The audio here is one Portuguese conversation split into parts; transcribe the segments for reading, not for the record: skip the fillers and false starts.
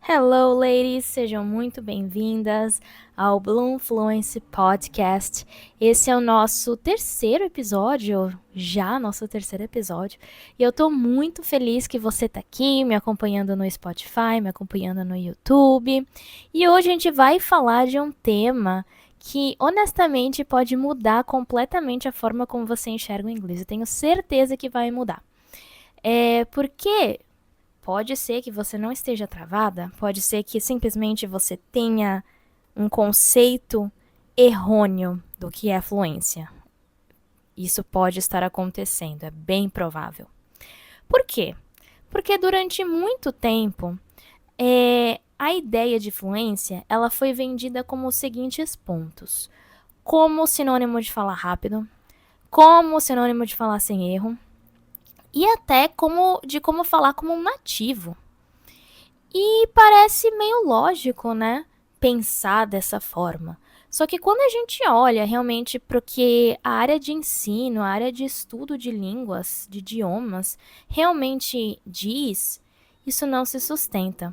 Hello, ladies! Sejam muito bem-vindas ao Bloom Fluency Podcast. Esse é o nosso terceiro episódio, e eu tô muito feliz que você tá aqui me acompanhando no Spotify, me acompanhando no YouTube. E hoje a gente vai falar de um tema que, honestamente, pode mudar completamente a forma como você enxerga o inglês. Eu tenho certeza que vai mudar. Porque pode ser que você não esteja travada, pode ser que simplesmente você tenha um conceito errôneo do que é fluência. Isso pode estar acontecendo, é bem provável. Por quê? Porque durante muito tempo, a ideia de fluência ela foi vendida como os seguintes pontos. Como sinônimo de falar rápido, como sinônimo de falar sem erro, e até como falar como um nativo. E parece meio lógico, né? Pensar dessa forma. Só que quando a gente olha realmente para o que a área de ensino, a área de estudo de línguas, de idiomas, realmente diz, isso não se sustenta.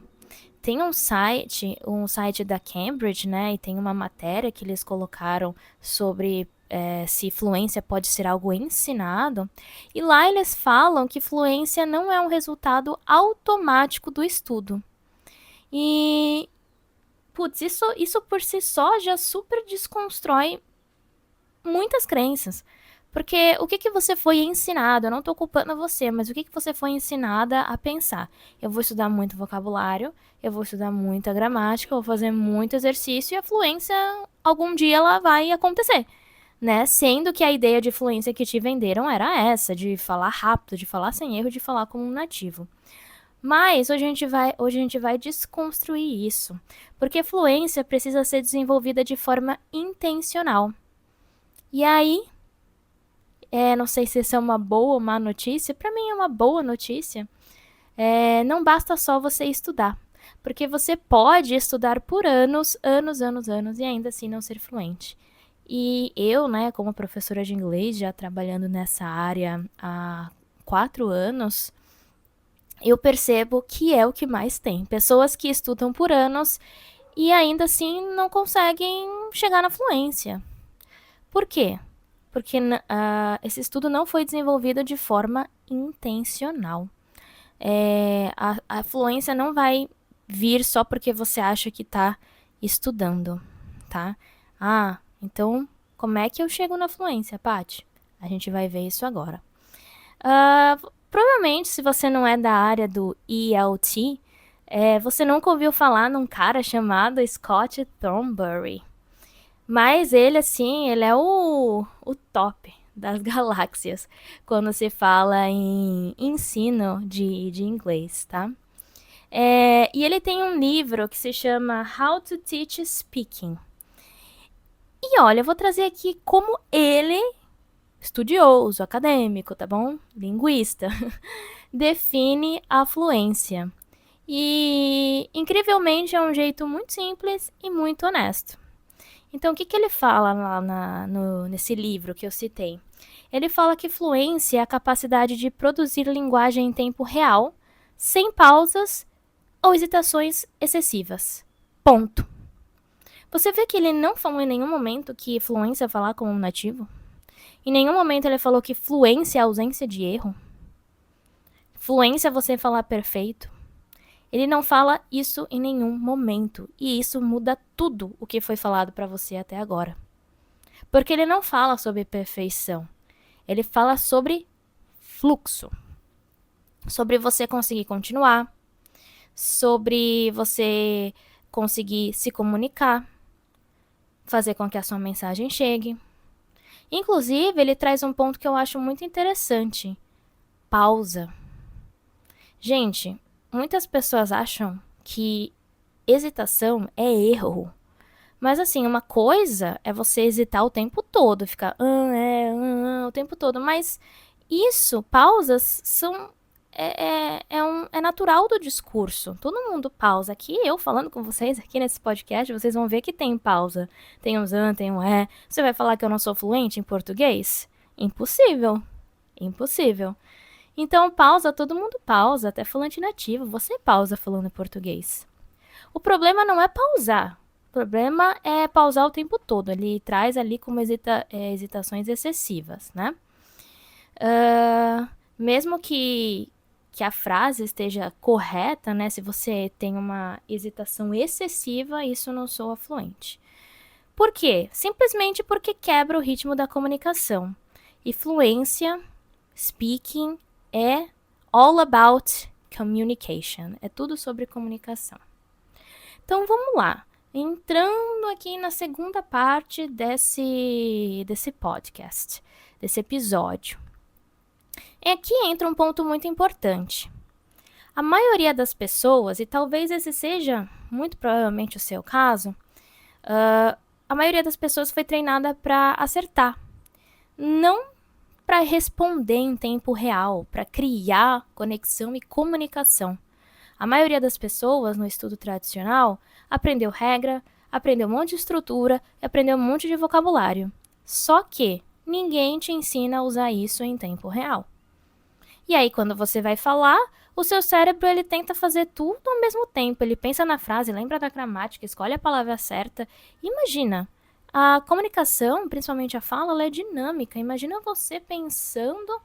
Tem um site da Cambridge, né? E tem uma matéria que eles colocaram sobre se fluência pode ser algo ensinado. E lá eles falam que fluência não é um resultado automático do estudo. E, putz, isso por si só já super desconstrói muitas crenças. Porque o que você foi ensinado, eu não tô culpando você, mas o que você foi ensinada a pensar? Eu vou estudar muito vocabulário, eu vou estudar muita gramática, eu vou fazer muito exercício e a fluência, algum dia ela vai acontecer, né? Sendo que a ideia de fluência que te venderam era essa, de falar rápido, de falar sem erro, de falar como um nativo. Mas hoje a gente vai desconstruir isso, porque fluência precisa ser desenvolvida de forma intencional. E aí, não sei se isso é uma boa ou má notícia, para mim é uma boa notícia. Não basta só você estudar, porque você pode estudar por anos, anos, anos, anos e ainda assim não ser fluente. E eu, né, como professora de inglês, já trabalhando nessa área há 4 anos, eu percebo que é o que mais tem. Pessoas que estudam por anos e ainda assim não conseguem chegar na fluência. Por quê? Porque esse estudo não foi desenvolvido de forma intencional. A fluência não vai vir só porque você acha que está estudando, tá? Então como é que eu chego na fluência, Paty? A gente vai ver isso agora. Provavelmente, se você não é da área do ELT, você nunca ouviu falar num cara chamado Scott Thornberry. Mas ele, assim, ele é o top das galáxias quando se fala em ensino de inglês, tá? E ele tem um livro que se chama How to Teach Speaking. E olha, eu vou trazer aqui como ele, estudioso, acadêmico, tá bom? Linguista, define a fluência. E, incrivelmente, é um jeito muito simples e muito honesto. Então, o que ele fala lá nesse livro que eu citei? Ele fala que fluência é a capacidade de produzir linguagem em tempo real, sem pausas ou hesitações excessivas. Ponto. Você vê que ele não falou em nenhum momento que fluência é falar como um nativo? Em nenhum momento ele falou que fluência é ausência de erro? Fluência é você falar perfeito? Ele não fala isso em nenhum momento. E isso muda tudo o que foi falado para você até agora. Porque ele não fala sobre perfeição. Ele fala sobre fluxo. Sobre você conseguir continuar. Sobre você conseguir se comunicar. Fazer com que a sua mensagem chegue. Inclusive, ele traz um ponto que eu acho muito interessante. Pausa. Gente, muitas pessoas acham que hesitação é erro. Mas assim, uma coisa é você hesitar o tempo todo, ficar o tempo todo. Mas isso, pausas, é natural do discurso. Todo mundo pausa. Aqui, eu falando com vocês aqui nesse podcast, vocês vão ver que tem pausa. Tem um tem um é. Você vai falar que eu não sou fluente em português? Impossível. Impossível. Então, pausa, todo mundo pausa, até falante nativo. Você pausa falando português. O problema não é pausar. O problema é pausar o tempo todo. Ele traz ali como hesitações excessivas, né? Mesmo que a frase esteja correta, né? Se você tem uma hesitação excessiva, isso não soa fluente. Por quê? Simplesmente porque quebra o ritmo da comunicação. E fluência, speaking, é all about communication. É tudo sobre comunicação. Então, vamos lá. Entrando aqui na segunda parte desse podcast, desse episódio. Aqui entra um ponto muito importante. A maioria das pessoas, e talvez esse seja muito provavelmente o seu caso, a maioria das pessoas foi treinada para acertar, não para responder em tempo real, para criar conexão e comunicação. A maioria das pessoas no estudo tradicional aprendeu regra, aprendeu um monte de estrutura e aprendeu um monte de vocabulário. Só que ninguém te ensina a usar isso em tempo real. E aí, quando você vai falar, o seu cérebro ele tenta fazer tudo ao mesmo tempo. Ele pensa na frase, lembra da gramática, escolhe a palavra certa. Imagina, a comunicação, principalmente a fala, ela é dinâmica. Imagina você pensando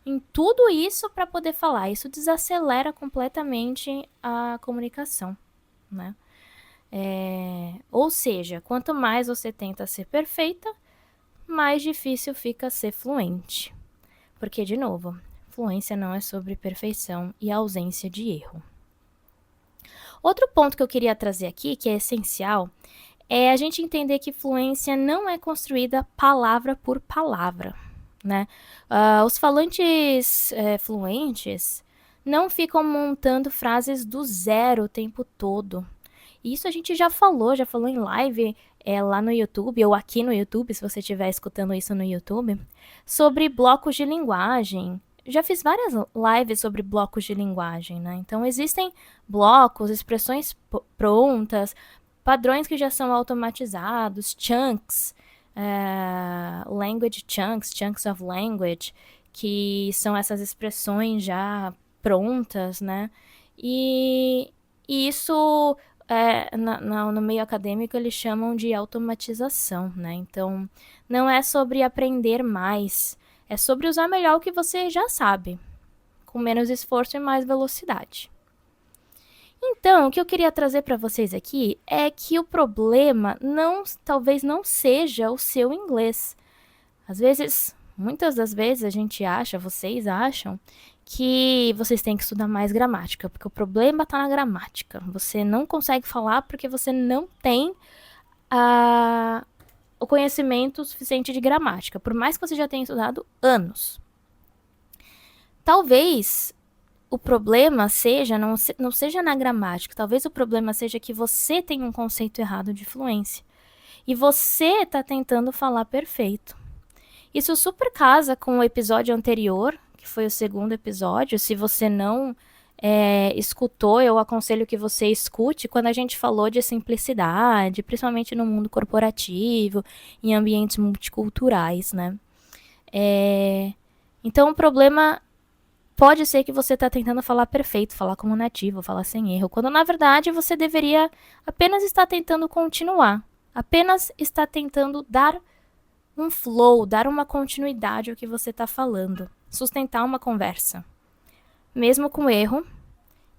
em tudo isso para poder falar. Isso desacelera completamente a comunicação, né? Ou seja, quanto mais você tenta ser perfeita, mais difícil fica ser fluente. Porque, de novo, fluência não é sobre perfeição e ausência de erro. Outro ponto que eu queria trazer aqui, que é essencial, é a gente entender que fluência não é construída palavra por palavra, né? Os falantes fluentes não ficam montando frases do zero o tempo todo. Isso a gente já falou em live lá no YouTube, ou aqui no YouTube, se você estiver escutando isso no YouTube, sobre blocos de linguagem. Já fiz várias lives sobre blocos de linguagem, né? Então, existem blocos, expressões prontas, padrões que já são automatizados, chunks, language chunks, chunks of language, que são essas expressões já prontas, né? E isso, no meio acadêmico, eles chamam de automatização, né? Então, não é sobre aprender mais, é sobre usar melhor o que você já sabe, com menos esforço e mais velocidade. Então, o que eu queria trazer para vocês aqui é que o problema talvez não seja o seu inglês. Às vezes, muitas das vezes a gente acha, vocês acham, que vocês têm que estudar mais gramática, porque o problema está na gramática. Você não consegue falar porque você não tem o conhecimento suficiente de gramática, por mais que você já tenha estudado anos. Talvez o problema seja, não seja na gramática, talvez o problema seja que você tem um conceito errado de fluência. E você está tentando falar perfeito. Isso super casa com o episódio anterior, que foi o segundo episódio. Se você não escutou, eu aconselho que você escute quando a gente falou de simplicidade, principalmente no mundo corporativo, em ambientes multiculturais, né? Então, o problema pode ser que você está tentando falar perfeito, falar como nativo, falar sem erro, quando na verdade você deveria apenas estar tentando continuar, apenas estar tentando dar um flow, dar uma continuidade ao que você está falando, sustentar uma conversa, mesmo com erro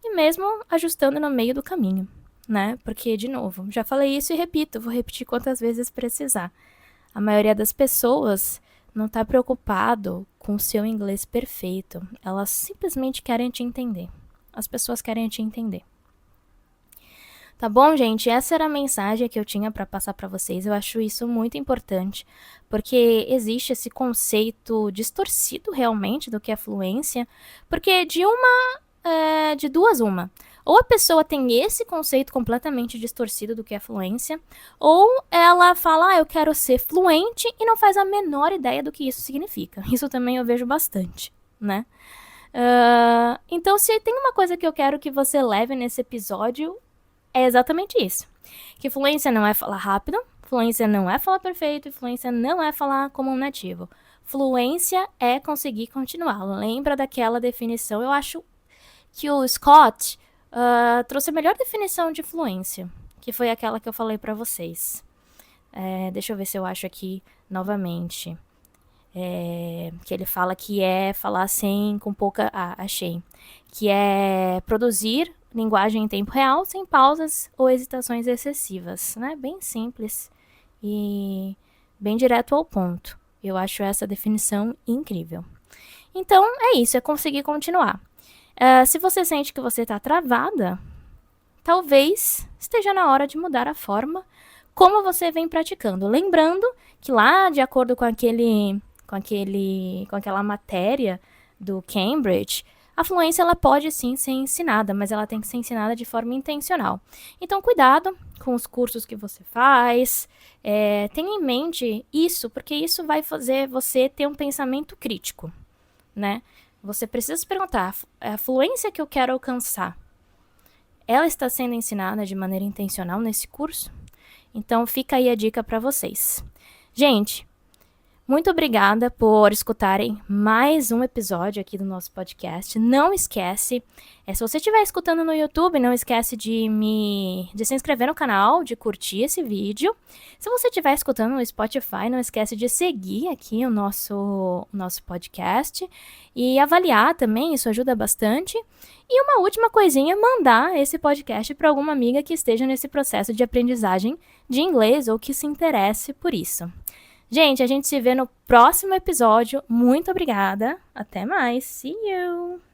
e mesmo ajustando no meio do caminho, né? Porque, de novo, já falei isso e repito, vou repetir quantas vezes precisar. A maioria das pessoas não está preocupado com o seu inglês perfeito. Elas simplesmente querem te entender. As pessoas querem te entender. Tá bom, gente? Essa era a mensagem que eu tinha para passar para vocês. Eu acho isso muito importante, porque existe esse conceito distorcido realmente do que é fluência, porque de duas uma. Ou a pessoa tem esse conceito completamente distorcido do que é fluência, ou ela fala, eu quero ser fluente e não faz a menor ideia do que isso significa. Isso também eu vejo bastante, né? Então, se tem uma coisa que eu quero que você leve nesse episódio, é exatamente isso. Que fluência não é falar rápido, fluência não é falar perfeito, e fluência não é falar como um nativo. Fluência é conseguir continuar. Lembra daquela definição? Eu acho que o Scott, trouxe a melhor definição de fluência, que foi aquela que eu falei para vocês. Deixa eu ver se eu acho aqui novamente. Que ele fala que é falar com pouca... achei. Que é produzir linguagem em tempo real, sem pausas ou hesitações excessivas, né? Bem simples e bem direto ao ponto. Eu acho essa definição incrível. Então, é isso, é conseguir continuar. Se você sente que você está travada, talvez esteja na hora de mudar a forma como você vem praticando. Lembrando que lá, de acordo com aquela matéria do Cambridge, a fluência ela pode sim ser ensinada, mas ela tem que ser ensinada de forma intencional. Então, cuidado com os cursos que você faz, tenha em mente isso, porque isso vai fazer você ter um pensamento crítico, né? Você precisa se perguntar, a fluência que eu quero alcançar, ela está sendo ensinada de maneira intencional nesse curso? Então, fica aí a dica para vocês. Gente, muito obrigada por escutarem mais um episódio aqui do nosso podcast. Não esquece, se você estiver escutando no YouTube, não esquece de se inscrever no canal, de curtir esse vídeo. Se você estiver escutando no Spotify, não esquece de seguir aqui o nosso podcast e avaliar também, isso ajuda bastante. E uma última coisinha, mandar esse podcast para alguma amiga que esteja nesse processo de aprendizagem de inglês ou que se interesse por isso. Gente, a gente se vê no próximo episódio. Muito obrigada. Até mais. See you!